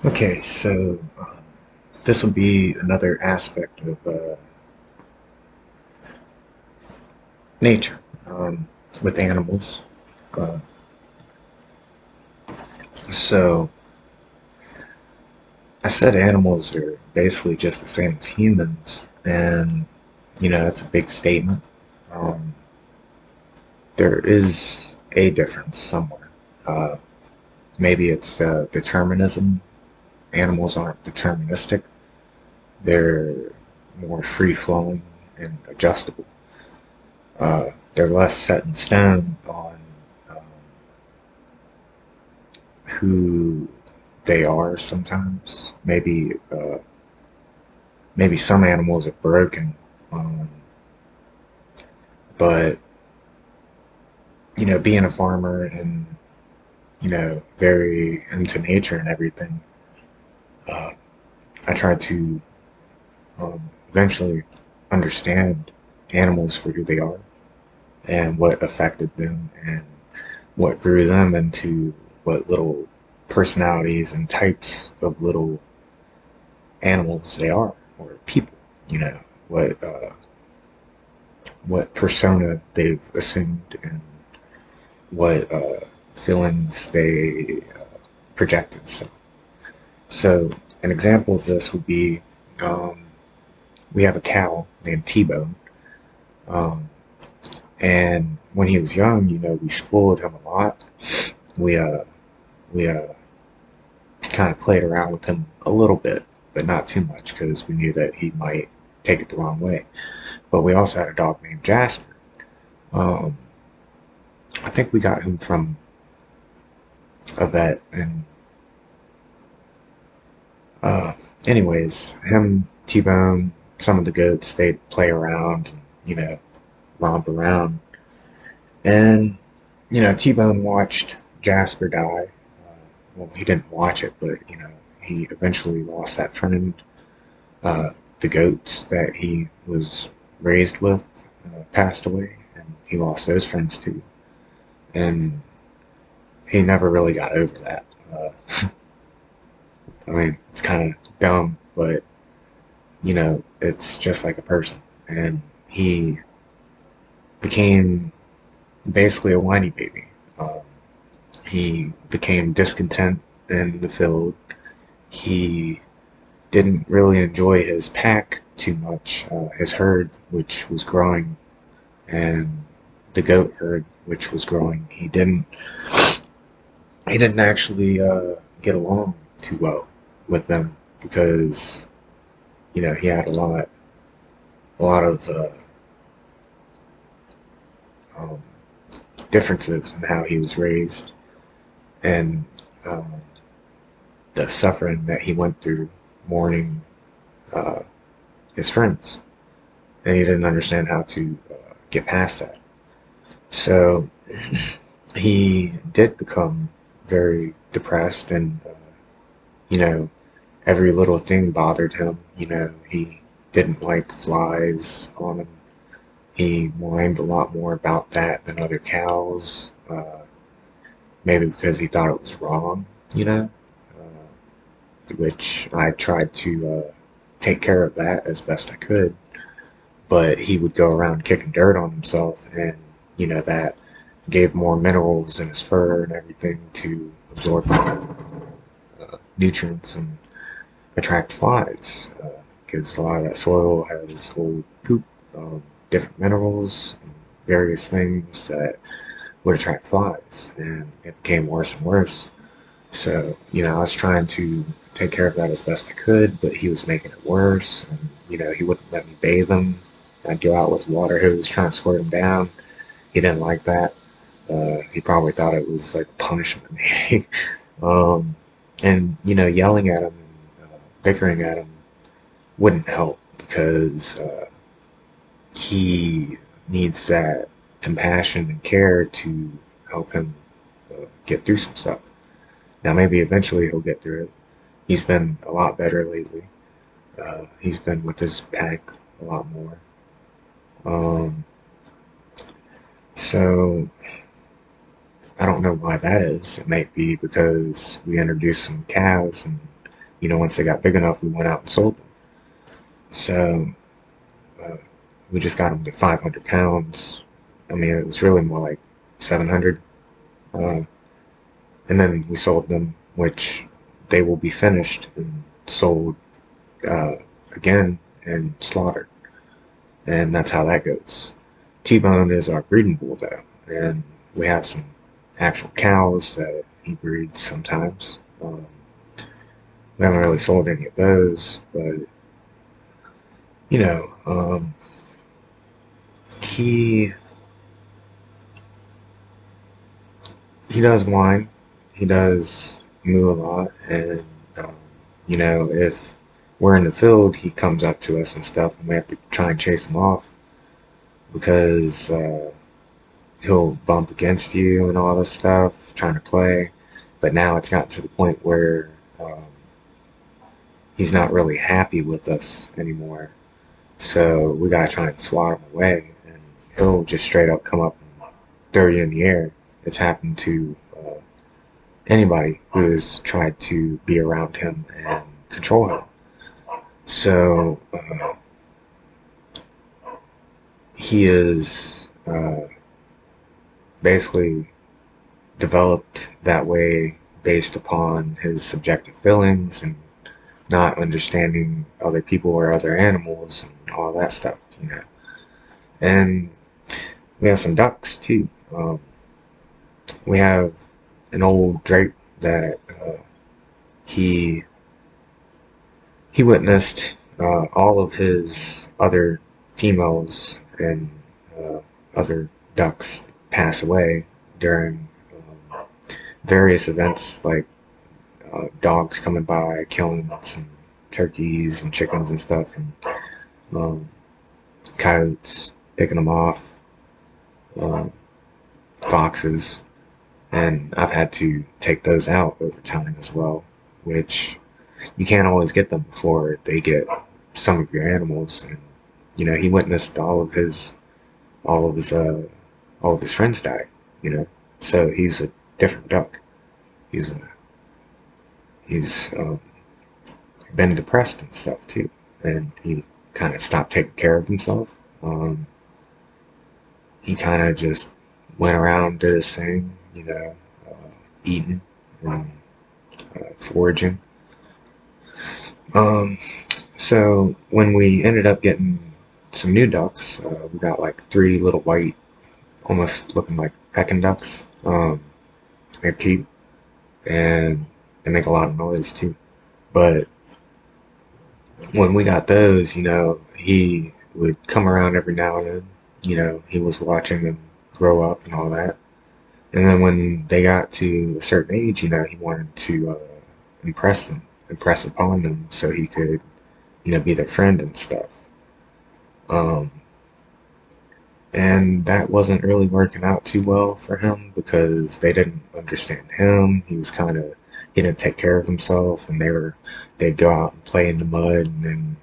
Okay, so this will be another aspect of nature with animals. Uh, so I said animals are basically just the same as humans, and that's a big statement. Um, there is a difference somewhere. Uh, Maybe it's determinism. Animals aren't deterministic; they're more free flowing and adjustable. They're less set in stone on who they are sometimes. Maybe some animals are broken, um, but being a farmer and very into nature and everything, uh, I try to eventually understand animals for who they are and what affected them and what grew them into what little personalities and types of little animals they are or people. You know what persona they've assumed and what feelings they projected. So an example of this would be um, we have a cow named T-Bone, um, and when he was young, we spoiled him a lot. We we kind of played around with him a little bit, but not too much because we knew that he might take it the wrong way. But we also had a dog named Jasper. Um, I think we got him from a vet, and uh, anyways, him, T-Bone, some of the goats, they'd play around, and, romp around. And, T-Bone watched Jasper die. Well, he didn't watch it, but, he eventually lost that friend. The goats that he was raised with passed away, and he lost those friends too. And he never really got over that. I mean, it's kind of dumb, but it's just like a person. And he became basically a whiny baby. Um, he became discontent in the field. He didn't really enjoy his pack too much. His herd, which was growing, and the goat herd, which was growing, he didn't actually get along too well with them because he had a lot of um, differences in how he was raised and um, the suffering that he went through mourning uh, his friends, and he didn't understand how to get past that. So he did become very depressed, and you know, every little thing bothered him. He didn't like flies on him. He whined a lot more about that than other cows. Maybe because he thought it was wrong, which I tried to take care of that as best I could. But he would go around kicking dirt on himself, and that gave more minerals in his fur and everything to absorb nutrients and attract flies. Because a lot of that soil has old poop, different minerals, and various things that would attract flies, and it became worse and worse. So, I was trying to take care of that as best I could, but he was making it worse. And, he wouldn't let me bathe him. I'd go out with a water hose trying to squirt him down. He didn't like that. He probably thought it was like punishment. um, and, yelling at him and bickering at him wouldn't help because he needs that compassion and care to help him get through some stuff. Now, maybe eventually he'll get through it. He's been a lot better lately. He's been with his pack a lot more. Um, so I don't know why that is. It might be because we introduced some calves and once they got big enough, we went out and sold them. So uh, we just got them to 500 pounds. I mean, it was really more like 700. Uh, and then we sold them, which they will be finished and sold uh, again and slaughtered. And that's how that goes. T-Bone is our breeding bull, though, and we have some actual cows that he breeds sometimes. We haven't really sold any of those, but you know, he he does whine, he does moo a lot, and um, if we're in the field, he comes up to us and stuff, and we have to try and chase him off because he'll bump against you and all this stuff, trying to play. But now it's gotten to the point where he's not really happy with us anymore. So we gotta try and swat him away, and he'll just straight up come up and throw you in the air. It's happened to anybody who has tried to be around him and control him. So he is basically developed that way based upon his subjective feelings and not understanding other people or other animals and all that stuff. And we have some ducks too. We have an old drake that he he witnessed all of his other females and other ducks pass away during various events like dogs coming by, killing some turkeys and chickens and stuff, and um, coyotes picking them off, um, foxes, and I've had to take those out over time as well, which you can't always get them before they get some of your animals. And he witnessed all of his all of his friends die. So he's a different duck. He's a he's been depressed and stuff too, and he kind of stopped taking care of himself. He kind of just went around, did his thing, eating and foraging. Um, so when we ended up getting some new ducks, we got like three little white, almost looking like Peking ducks. They're cute and they make a lot of noise too. But when we got those, he would come around every now and then. He was watching them grow up and all that. And then when they got to a certain age, he wanted to impress upon them so he could, be their friend and stuff. Um, and that wasn't really working out too well for him because they didn't understand him. He didn't take care of himself, and they'd go out and play in the mud and then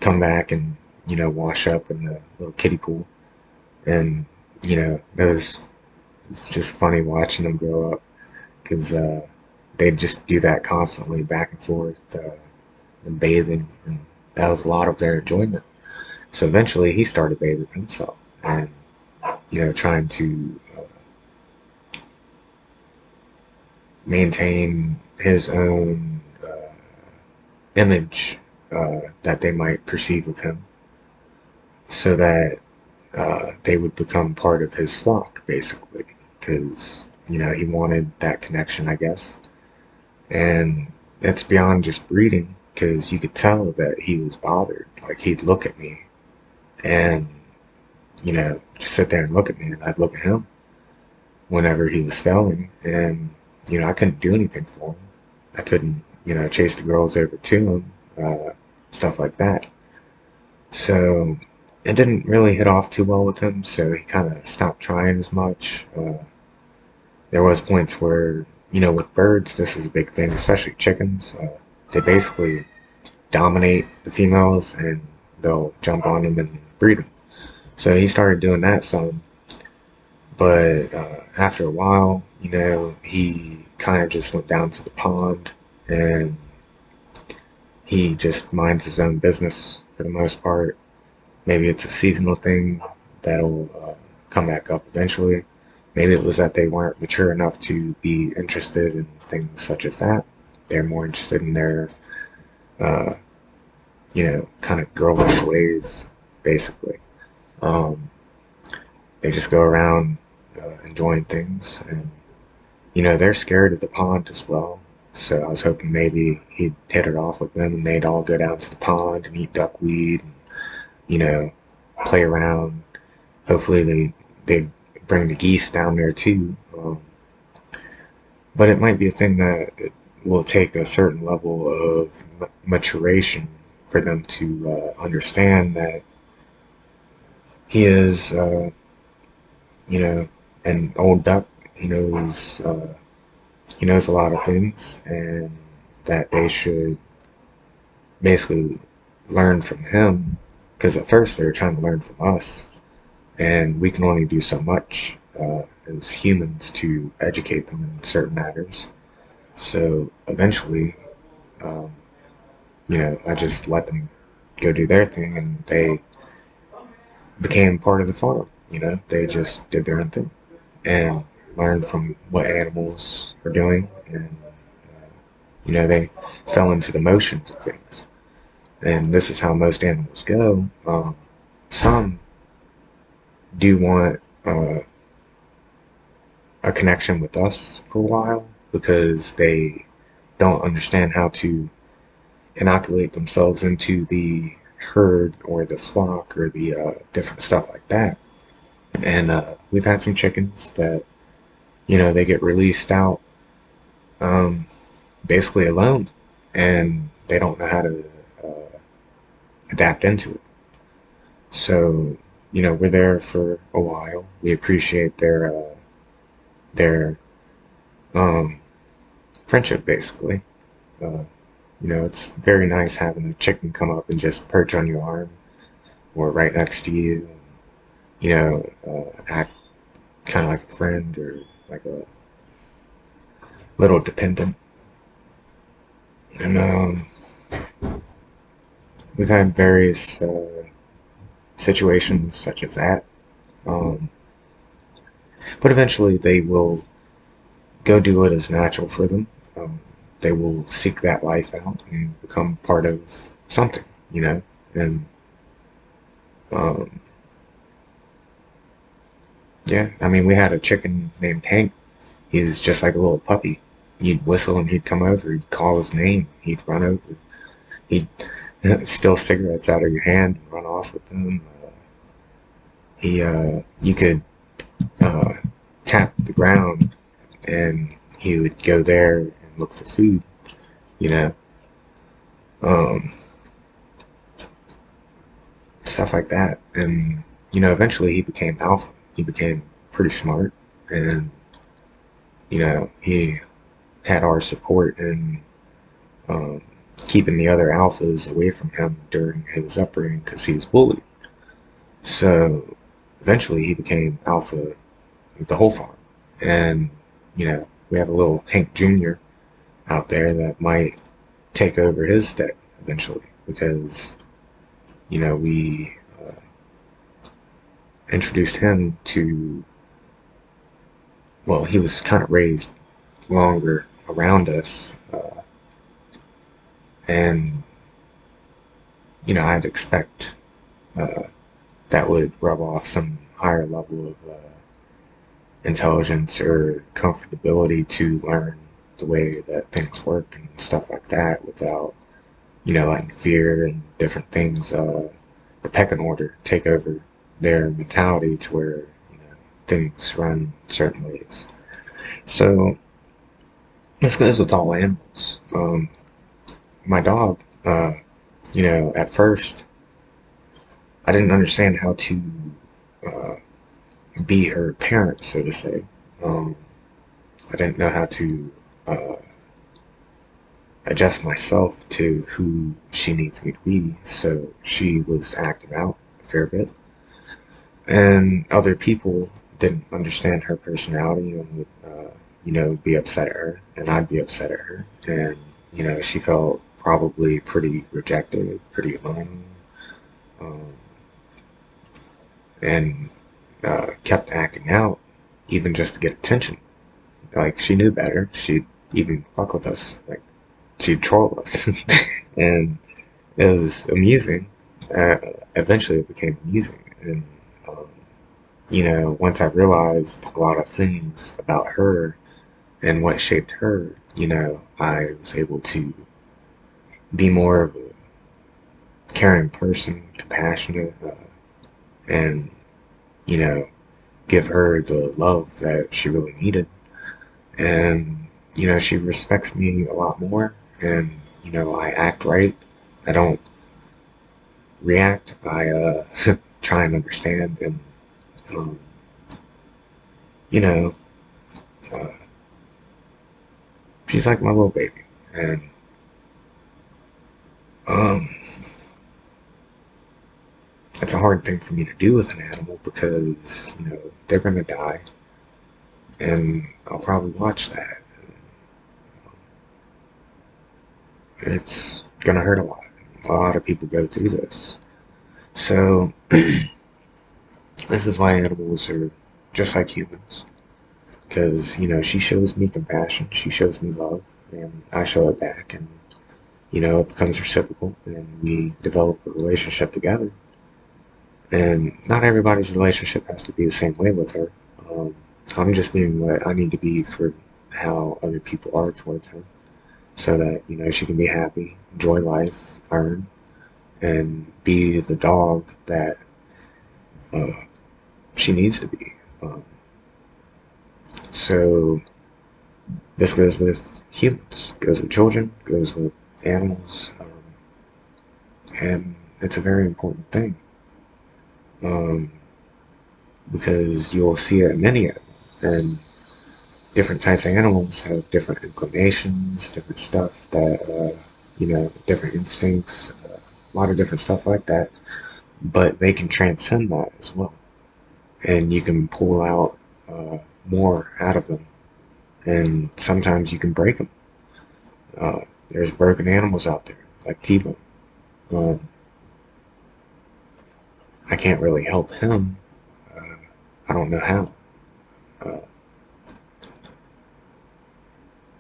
come back and, wash up in the little kiddie pool. And, it's just funny watching them grow up because they'd just do that constantly back and forth and bathing, and that was a lot of their enjoyment. So eventually he started bathing himself and, trying to maintain his own image that they might perceive of him so that they would become part of his flock, basically, because, he wanted that connection, I guess. And it's beyond just breeding, because you could tell that he was bothered. Like, he'd look at me and, just sit there and look at me, and I'd look at him whenever he was failing. And, I couldn't do anything for him. I couldn't, chase the girls over to him, stuff like that. So it didn't really hit off too well with him, so he kind of stopped trying as much. There was points where, with birds, this is a big thing, especially chickens. They basically dominate the females, and they'll jump on them and breed them. So he started doing that some, but after a while, he kind of just went down to the pond and he just minds his own business for the most part. Maybe it's a seasonal thing that'll come back up eventually. Maybe it was that they weren't mature enough to be interested in things such as that. They're more interested in their, uh, kind of girlish ways, basically. Um, they just go around enjoying things, and they're scared of the pond as well. So I was hoping maybe he'd hit it off with them, and they'd all go down to the pond and eat duckweed, and you know, play around. Hopefully they bring the geese down there too. But it might be a thing that it will take a certain level of maturation for them to understand that he is, an old duck. He knows a lot of things, and that they should basically learn from him. Because at first they were trying to learn from us, and we can only do so much as humans to educate them in certain matters. So eventually, um, I just let them go do their thing, and they became part of the farm. They just did their own thing and learned from what animals are doing, and they fell into the motions of things. And this is how most animals go. Some do want a connection with us for a while because they don't understand how to inoculate themselves into the herd or the flock or the different stuff like that. And we've had some chickens that, they get released out um, basically alone, and they don't know how to adapt into it. So, we're there for a while. We appreciate their um, friendship, basically. Uh, it's very nice having a chicken come up and just perch on your arm or right next to you. Act kind of like a friend or like a little dependent. And we've had various situations such as that. Um, but eventually they will go do what is natural for them. Um, they will seek that life out and become part of something, And um, yeah, I mean, we had a chicken named Hank. He's just like a little puppy. You'd whistle and he'd come over. You'd call his name. He'd run over. He'd steal cigarettes out of your hand and run off with them. You could uh, tap the ground and he would go there and look for food, you know, um, stuff like that. And, eventually he became alpha. He became pretty smart, and, he had our support in um, keeping the other alphas away from him during his upbringing because he was bullied. So eventually he became alpha of the whole farm. And, we have a little Hank Jr. out there that might take over his stead eventually because, we introduced him to, well, he was kind of raised longer around us. And, I'd expect uh, that would rub off some higher level of intelligence or comfortability to learn the way that things work and stuff like that without, letting fear and different things, the pecking order, take over their mentality to where, things run certain ways. So this goes with all animals. My dog, at first, I didn't understand how to uh, be her parent, so to say. Um, I didn't know how to uh, adjust myself to who she needs me to be, so she was acting out a fair bit. And other people didn't understand her personality and would, be upset at her, and I'd be upset at her. And, she felt probably pretty rejected, pretty alone, um, and kept acting out even just to get attention. Like, she knew better. She'd even fuck with us. Like, she'd troll us. And it was amusing. Uh, Eventually, it became amusing. And, um, once I realized a lot of things about her and what shaped her, I was able to be more of a caring person, compassionate, and, you know, give her the love that she really needed. And, she respects me a lot more. And, I act right. I don't react. I try and understand. And, um, you know, uh, she's like my little baby. And, um, it's a hard thing for me to do with an animal because, they're going to die. And I'll probably watch that. It's going to hurt a lot. A lot of people go through this. So, this is why animals are just like humans. Because, she shows me compassion, she shows me love, and I show it back. And, it becomes reciprocal, and we develop a relationship together. And not everybody's relationship has to be the same way with her. Um, I'm just being what I need to be for how other people are towards her. So that, she can be happy, enjoy life, learn, and be the dog that uh, she needs to be. So this goes with humans, goes with children, goes with animals, and it's a very important thing, um, because you'll see it in many animals, and different types of animals have different inclinations, different stuff that, different instincts, a lot of different stuff like that, but they can transcend that as well, and you can pull out more out of them, and sometimes you can break them. Uh, there's broken animals out there, like T-Bone. Um, I can't really help him. Uh, I don't know how. Uh,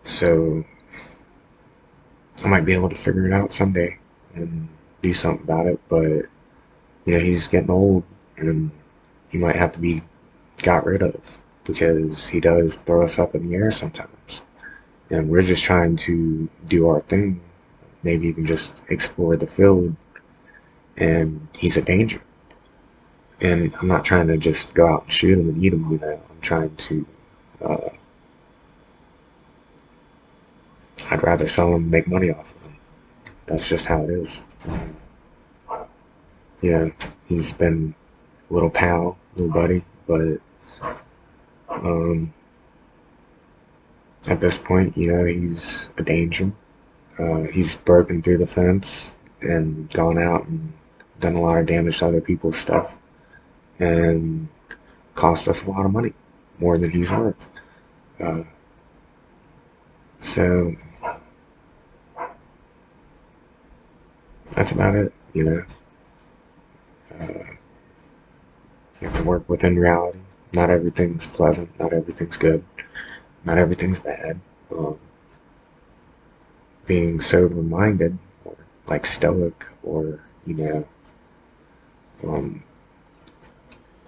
so I might be able to figure it out someday and do something about it. But he's getting old, and he might have to be got rid of because he does throw us up in the air sometimes. And we're just trying to do our thing, maybe even just explore the field, and he's a danger. And I'm not trying to just go out and shoot him and eat him, I'm trying to, uh, I'd rather sell him and make money off of him. That's just how it is. He's been a little pal, little buddy, but um, at this point, he's a danger. He's broken through the fence and gone out and done a lot of damage to other people's stuff and cost us a lot of money, more than he's worth. Uh, so that's about it. You have to work within reality. Not everything's pleasant. Not everything's good. Not everything's bad. Um, Being sober-minded, or like stoic, or um,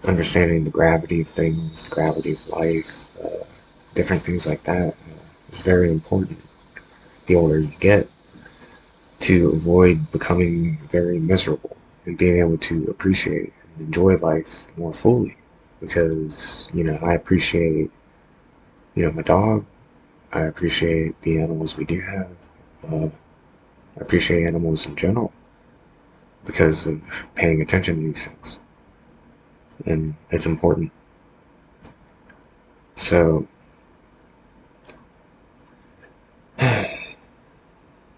understanding the gravity of things, the gravity of life, different things like that, is very important. The older you get, to avoid becoming very miserable and being able to appreciate and enjoy life more fully. Because I appreciate my dog. I appreciate the animals we do have. I appreciate animals in general because of paying attention to these things, and it's important. So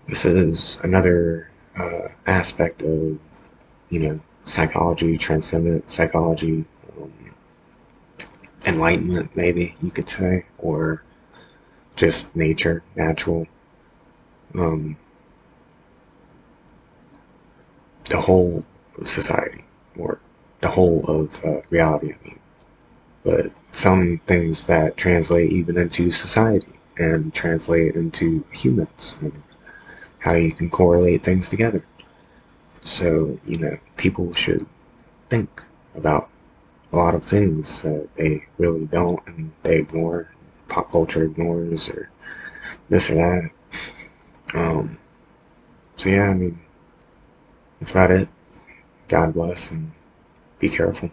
this is another aspect of psychology, transcendent psychology, um, enlightenment, maybe you could say, or just nature, natural. Um, the whole of society, or the whole of reality, I mean. But some things that translate even into society and translate into humans and how you can correlate things together. So, people should think about a lot of things that they really don't and they ignore, pop culture ignores, or this or that. Um, so, yeah, I mean, that's about it. God bless and be careful.